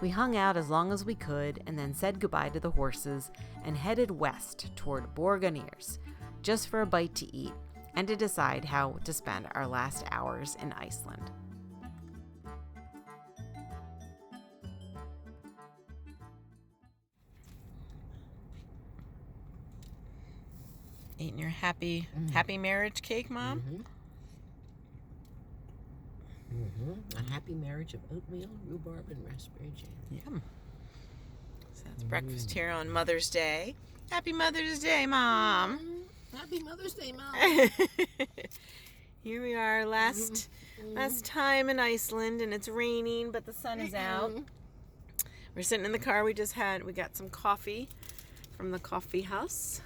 A: We hung out as long as we could and then said goodbye to the horses and headed west toward Borgarnes, just for a bite to eat and to decide how to spend our last hours in Iceland.
F: Eating your happy marriage cake, Mom?
B: A happy marriage of oatmeal, rhubarb, and raspberry jam.
F: Yum. So that's breakfast here on Mother's Day. Happy Mother's Day, Mom.
B: Happy Mother's Day, Mom.
F: Here we are, last time in Iceland, and it's raining, but the sun is out. We're sitting in the car. We got some coffee from the coffee house.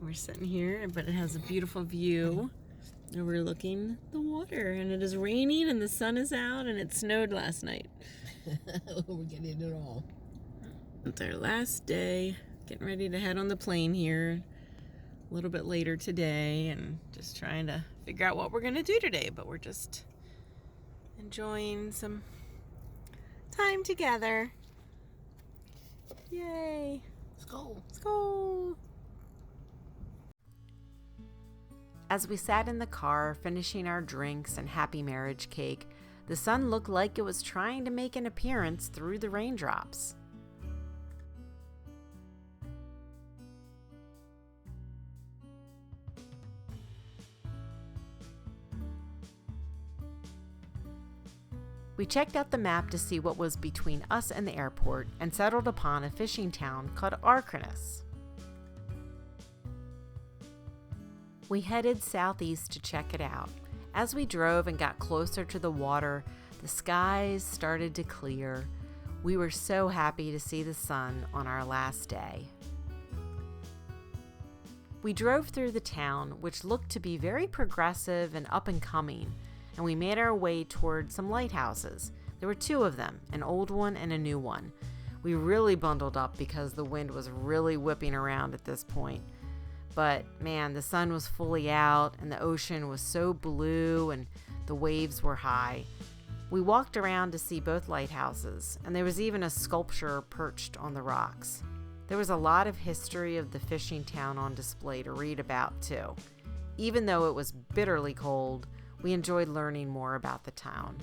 F: We're sitting here, but it has a beautiful view overlooking the water, and it is raining, and the sun is out, and it snowed last night.
B: We're getting it all.
F: It's our last day, getting ready to head on the plane here a little bit later today, and just trying to figure out what we're going to do today, but we're just enjoying some time together. Yay.
B: Skål.
F: Skål.
A: As we sat in the car, finishing our drinks and happy marriage cake, the sun looked like it was trying to make an appearance through the raindrops. We checked out the map to see what was between us and the airport and settled upon a fishing town called Arkranes. We headed southeast to check it out. As we drove and got closer to the water, the skies started to clear. We were so happy to see the sun on our last day. We drove through the town, which looked to be very progressive and up and coming, and we made our way toward some lighthouses. There were 2 of them, an old one and a new one. We really bundled up because the wind was really whipping around at this point. But man, the sun was fully out and the ocean was so blue and the waves were high. We walked around to see both lighthouses, and there was even a sculpture perched on the rocks. There was a lot of history of the fishing town on display to read about too. Even though it was bitterly cold, we enjoyed learning more about the town.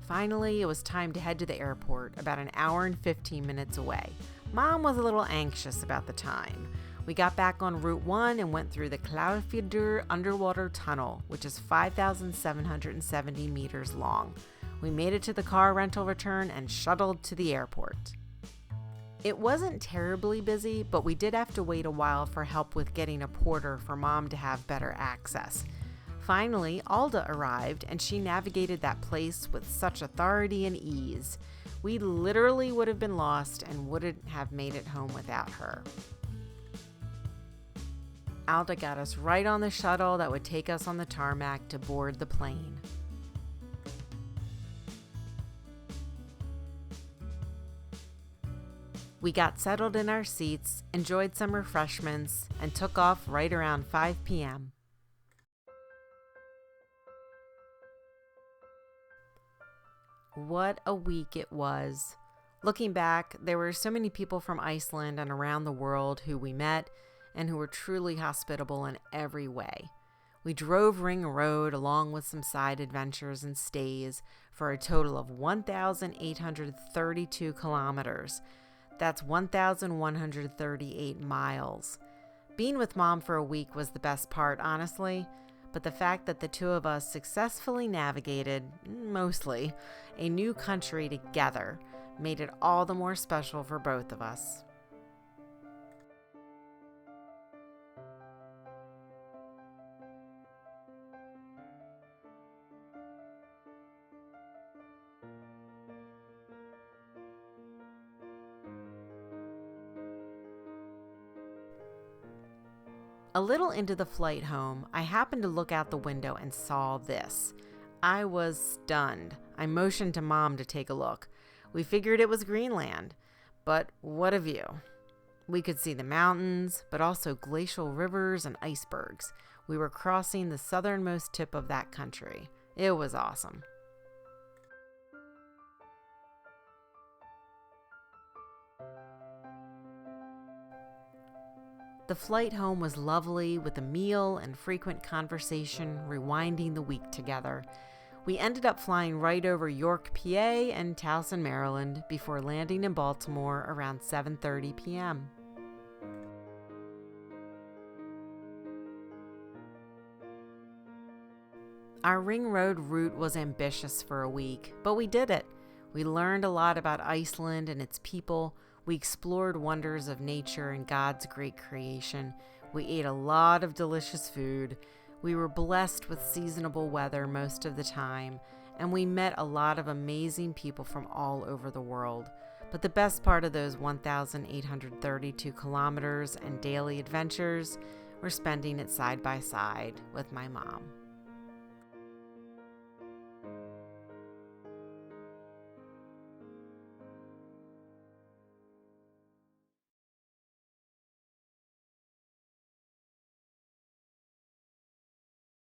A: Finally, it was time to head to the airport, about an hour and 15 minutes away. Mom was a little anxious about the time. We got back on Route 1 and went through the Cloudfjordur underwater tunnel, which is 5,770 meters long. We made it to the car rental return and shuttled to the airport. It wasn't terribly busy, but we did have to wait a while for help with getting a porter for Mom to have better access. Finally, Alda arrived, and she navigated that place with such authority and ease. We literally would have been lost and wouldn't have made it home without her. Alda got us right on the shuttle that would take us on the tarmac to board the plane. We got settled in our seats, enjoyed some refreshments, and took off right around 5 p.m. What a week it was. Looking back, there were so many people from Iceland and around the world who we met and who were truly hospitable in every way. We drove Ring Road along with some side adventures and stays for a total of 1,832 kilometers. That's 1,138 miles. Being with Mom for a week was the best part, honestly. But the fact that the 2 of us successfully navigated, mostly, a new country together made it all the more special for both of us. A little into the flight home, I happened to look out the window and saw this. I was stunned. I motioned to Mom to take a look. We figured it was Greenland, but what a view. We could see the mountains, but also glacial rivers and icebergs. We were crossing the southernmost tip of that country. It was awesome. The flight home was lovely, with a meal and frequent conversation rewinding the week together. We ended up flying right over York, PA and Towson, Maryland before landing in Baltimore around 7:30 p.m. Our Ring Road route was ambitious for a week, but we did it. We learned a lot about Iceland and its people. We explored wonders of nature and God's great creation. We ate a lot of delicious food. We were blessed with seasonable weather most of the time, and we met a lot of amazing people from all over the world. But the best part of those 1,832 kilometers and daily adventures were spending it side by side with my mom.